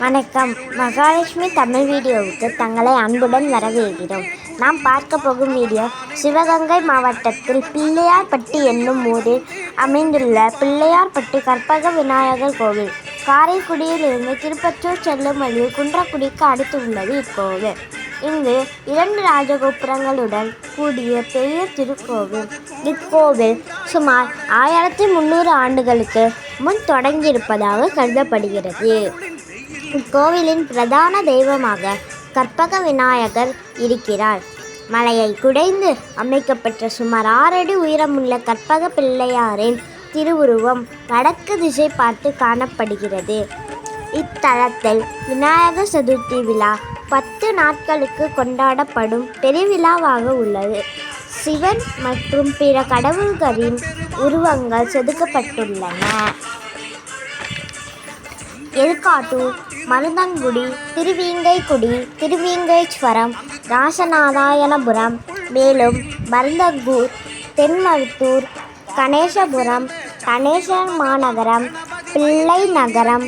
வணக்கம். மகாலட்சுமி தமிழ் வீடியோவுக்கு தங்களை அன்புடன் வரவேற்கிறோம். நாம் பார்க்க போகும் வீடியோ சிவகங்கை மாவட்டத்தில் பிள்ளையார்பட்டி என்னும் ஊரில் அமைந்துள்ள பிள்ளையார்பட்டி கற்பக விநாயகர் கோவில். காரைக்குடியிலிருந்து திருப்பத்தூர் செல்லும் வழியில் குன்றக்குடிக்கு அடுத்துள்ளது இக்கோவில். இங்கு 2 ராஜகோபுரங்களுடன் கூடிய பெரிய திருக்கோவில். இக்கோவில் சுமார் 1300 ஆண்டுகளுக்கு முன் தொடங்கியிருப்பதாக கருதப்படுகிறது. இக்கோவிலின் பிரதான தெய்வமாக கற்பக விநாயகர் இருக்கிறார். மலையை குடைந்து அமைக்கப்பட்ட சுமார் 6 அடி உயரமுள்ள கற்பக பிள்ளையாரின் திருவுருவம் வடக்கு திசை பார்த்து காணப்படுகிறது. இத்தலத்தில் விநாயகர் சதுர்த்தி விழா 10 நாட்களுக்கு கொண்டாடப்படும் பெருவிழாவாக உள்ளது. சிவன் மற்றும் பிற கடவுள்களின் உருவங்கள் செதுக்கப்பட்டுள்ளன. எருக்காட்டூர், மருதங்குடி, திருவீங்கைக்குடி, திருவீங்கேஸ்வரம், ராசநாராயணபுரம், மேலும் மருதங்கூர், தென்மருத்தூர், கணேசபுரம், கணேசர் மாநகரம், பிள்ளை நகரம்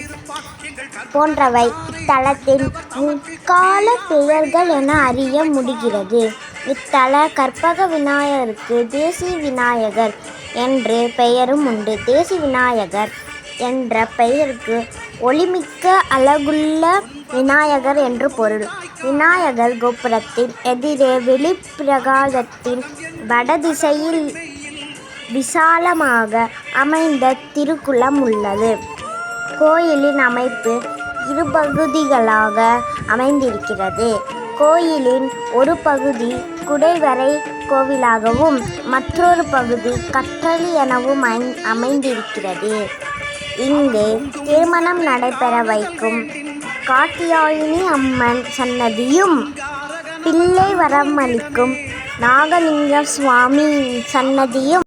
போன்றவை இத்தலத்தின் முற்கால பெயர்கள் என அறிய முடிகிறது. இத்தல கற்பக விநாயகருக்கு தேசி விநாயகர் என்று பெயரும் உண்டு. தேசி விநாயகர் என்ற பெயருக்கு ஒளிமிக்க அழகுள்ள விநாயகர் என்று பொருள். விநாயகர் கோபுரத்தின் எதிரே வெளிப்பிரகாரத்தின் வடதிசையில் விசாலமாக அமைந்த திருக்குளம் உள்ளது. கோயிலின் அமைப்பு 2 பகுதிகளாக அமைந்திருக்கிறது. கோயிலின் ஒரு பகுதி குடைவரை கோவிலாகவும் மற்றொரு பகுதி கற்றளி எனவும் அமைந்திருக்கிறது. இங்கு திருமணம் நடைபெற வைக்கும் காத்தியாயினி அம்மன் சன்னதியும் பிள்ளை வரமளிக்கும் நாகலிங்க சுவாமி சன்னதியும்